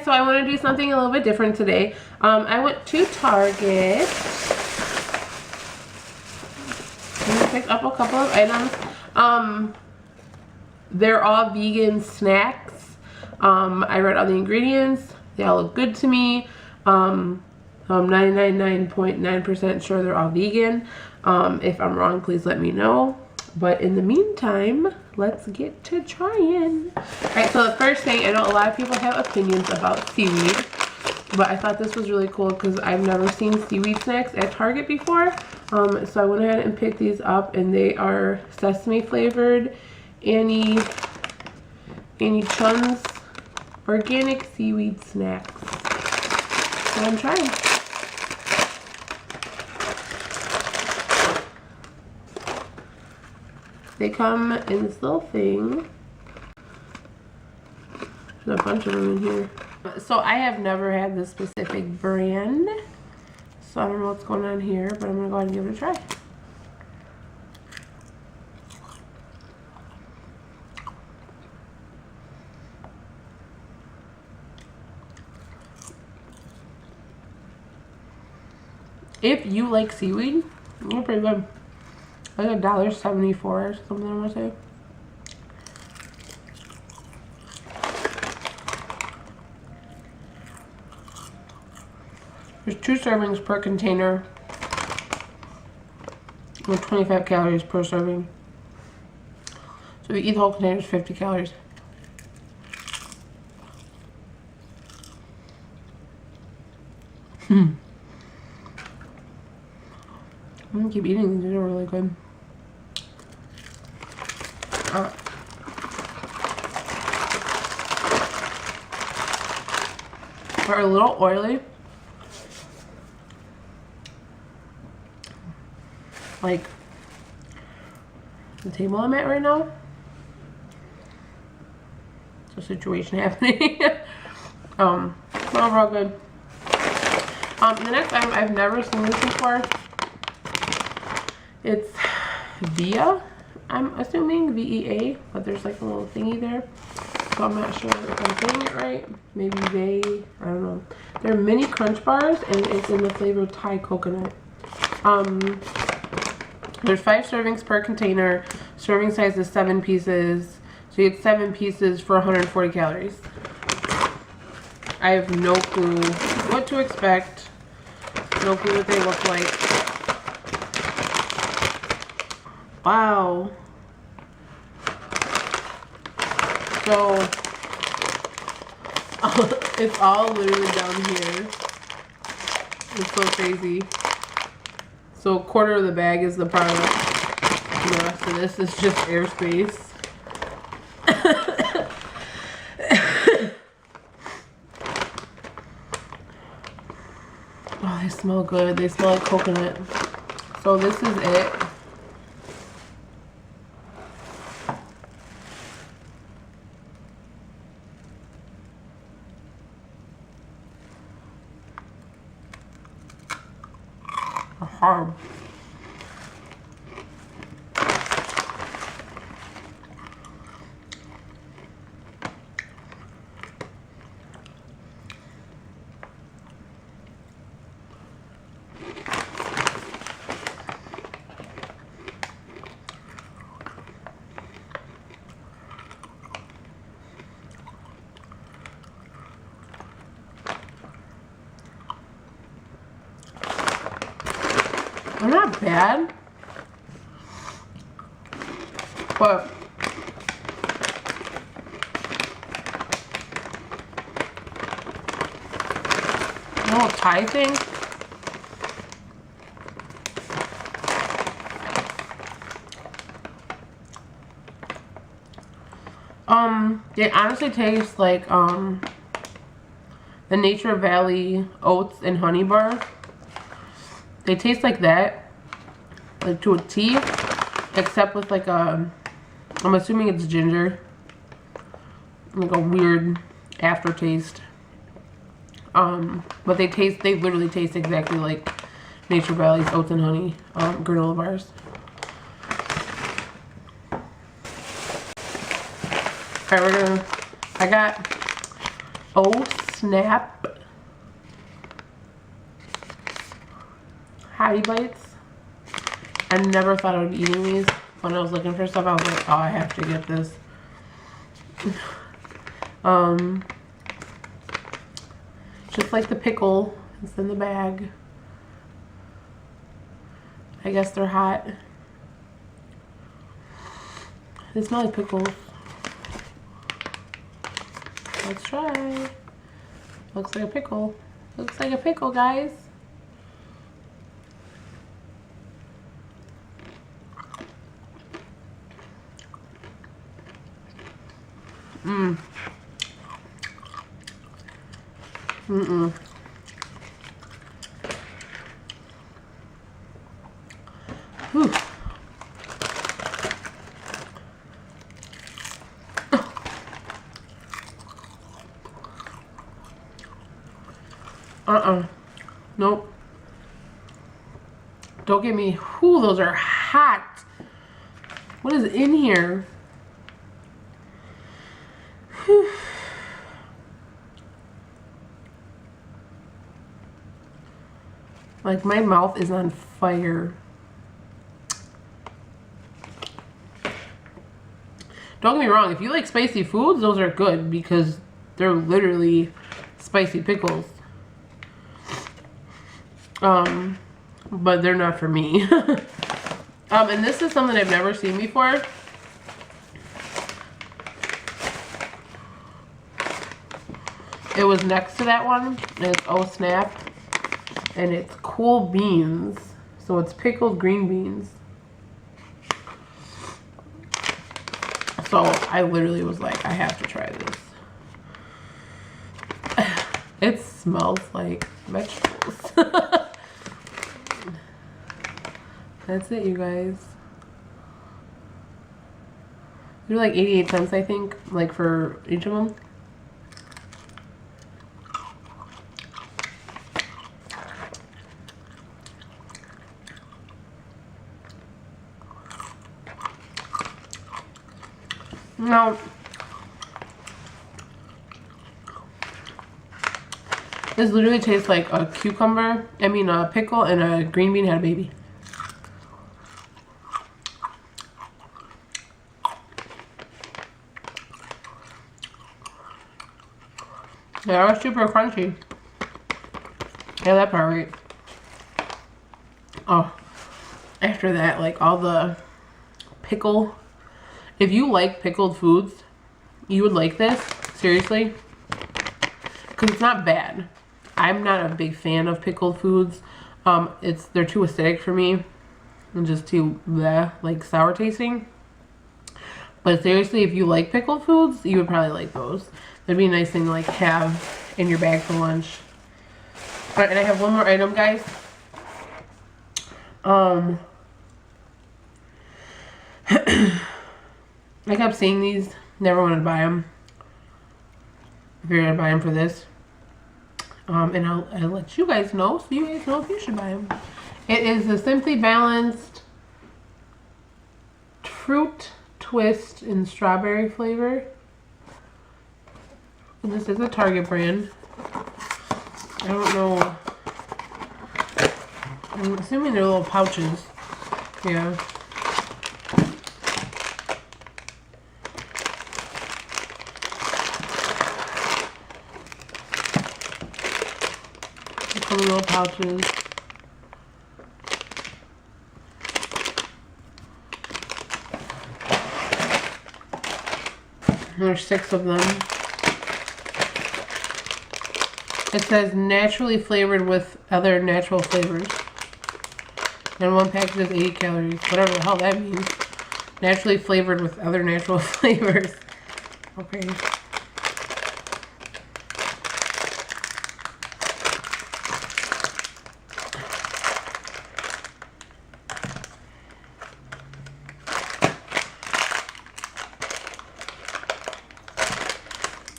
so I want to do something a little bit different today. I went to Target. And I picked up a couple of items. They're all vegan snacks. I read all the ingredients. They all look good to me. I'm 99.9% sure they're all vegan. If I'm wrong, please let me know. But in the meantime, let's get to trying. Alright, so the first thing, I know a lot of people have opinions about seaweed, but I thought this was really cool because I've never seen seaweed snacks at Target before. So I went ahead and picked these up, and they are sesame flavored Annie Chun's organic seaweed snacks. So I'm trying. They come in this little thing. There's a bunch of them in here. So I have never had this specific brand. So I don't know what's going on here, but I'm going to go ahead and give it a try. If you like seaweed, they're pretty good. Like $1.74 or something, I want to say. There's 2 servings per container with 25 calories per serving. So if you eat the whole container, it's 50 calories. I'm gonna keep eating these. These are really good. They're a little oily. Like the table I'm at right now. It's a situation happening. Overall good. The next item, I've never seen this before. It's Via, I'm assuming, VEA, but there's like a little thingy there. So I'm not sure if I'm saying it right. Maybe they, I don't know. They're mini crunch bars, and it's in the flavor Thai coconut. There's 5 servings per container. Serving size is 7 pieces. So you get 7 pieces for 140 calories. I have no clue what to expect. No clue what they look like. Wow. So it's all literally down here. It's so crazy. So a quarter of the bag is the product. And the rest of this is just airspace. Oh, they smell good. They smell like coconut. So this is it. Hard. They're not bad, but the little Thai thing, they honestly taste like the Nature Valley oats and honey bar. They taste like that, like to a T, except with like a, I'm assuming it's ginger, like a weird aftertaste. But they literally taste exactly like Nature Valley's oats and honey granola bars. Alright, I got oats Snap Hattie Bites. I never thought I would be eating these. When I was looking for stuff, I was like, oh, I have to get this. Just like the pickle, it's in the bag. I guess they're hot. They smell like pickles. Let's try. Looks like a pickle. Looks like a pickle, guys. Whew. Nope. Don't get me. Whew, those are hot. What is in here? Whew. Like, my mouth is on fire. Don't get me wrong, if you like spicy foods, those are good because they're literally spicy pickles. But they're not for me. And this is something I've never seen before. It was next to that one, and it's Oh Snap, and it's Cool Beans. So it's pickled green beans. So I literally was like, I have to try this. It smells like vegetables. That's it, you guys. They're like 88 cents, I think, like for each of them. Now, this literally tastes like a cucumber, a pickle and a green bean had a baby. They are super crunchy. Yeah, that part right. Oh, after that, like all the pickle. If you like pickled foods, you would like this, seriously, because it's not bad. I'm not a big fan of pickled foods. They're too acidic for me, and just too bleh, like sour tasting. But seriously, if you like pickled foods, you would probably like those. That'd be a nice thing to like have in your bag for lunch. All right, and I have one more item, guys. I kept seeing these, never wanted to buy them. I figured I'd buy them for this. And I'll let you guys know, so you guys know if you should buy them. It is the Simply Balanced Fruit Twist in strawberry flavor. And this is a Target brand. I don't know. I'm assuming they're little pouches. Yeah. Little pouches. There's 6 of them. It says naturally flavored with other natural flavors. And one package is 80 calories. Whatever the hell that means. Naturally flavored with other natural flavors. Okay.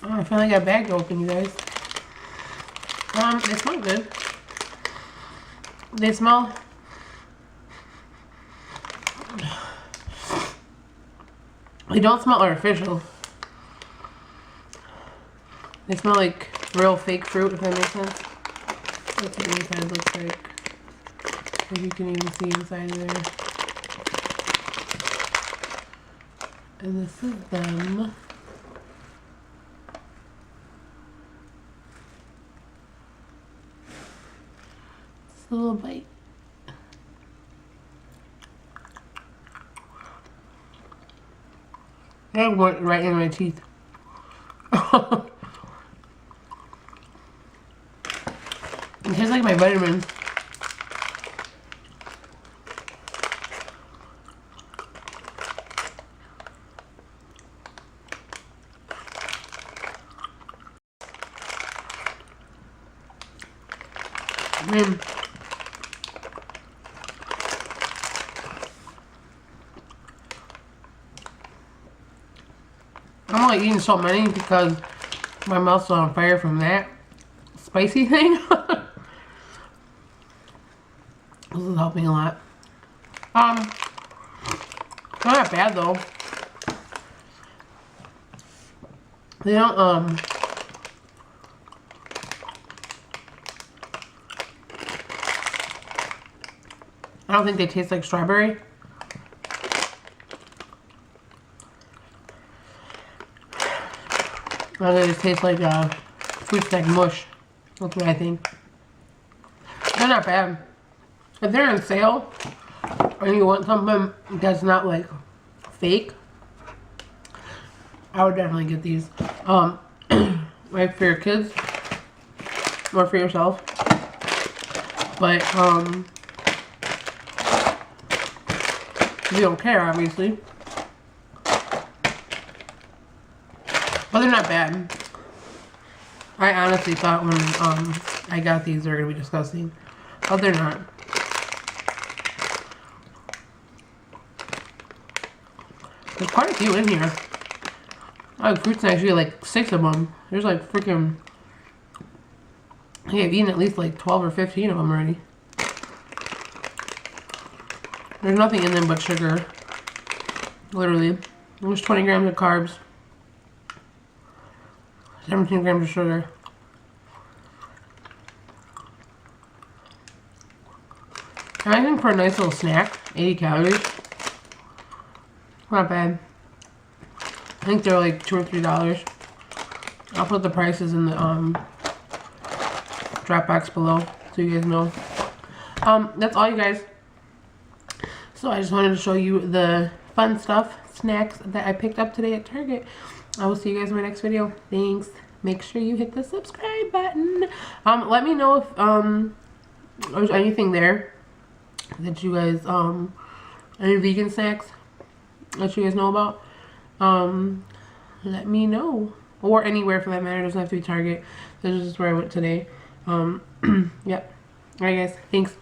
Oh, I finally got a bag to open, you guys. They smell good. They smell... They don't smell artificial. They smell like real fake fruit, if that makes sense. That's what the inside looks like. If you can even see inside of there. And this is them. Just a little bite. That went right in my teeth. It tastes like my vitamins. I'm only eating so many because my mouth's on fire from that spicy thing. This is helping a lot. They're not bad though. They don't I don't think they taste like strawberry. I think it tastes like fruit snack mush. That's what I think. They're not bad. If they're on sale and you want something that's not like fake, I would definitely get these. Like for your kids or for yourself. But you don't care, obviously. But they're not bad. I honestly thought when I got these they were gonna be disgusting, but they're not. There's quite a few in here. I have fruit snacks, like 6 of them. There's like freaking. Hey, I've eaten at least like 12 or 15 of them already. There's nothing in them but sugar. Literally. There's 20 grams of carbs. 17 grams of sugar. I think for a nice little snack, 80 calories. Not bad. I think they're like $2 or $3. I'll put the prices in the drop box below so you guys know. That's all, you guys. So I just wanted to show you the fun stuff, snacks that I picked up today at Target. I will see you guys in my next video. Thanks. Make sure you hit the subscribe button. Let me know if there's anything there that you guys any vegan snacks that you guys know about. Let me know, or anywhere for that matter. It doesn't have to be Target. This is just where I went today. Yep. Alright guys, thanks.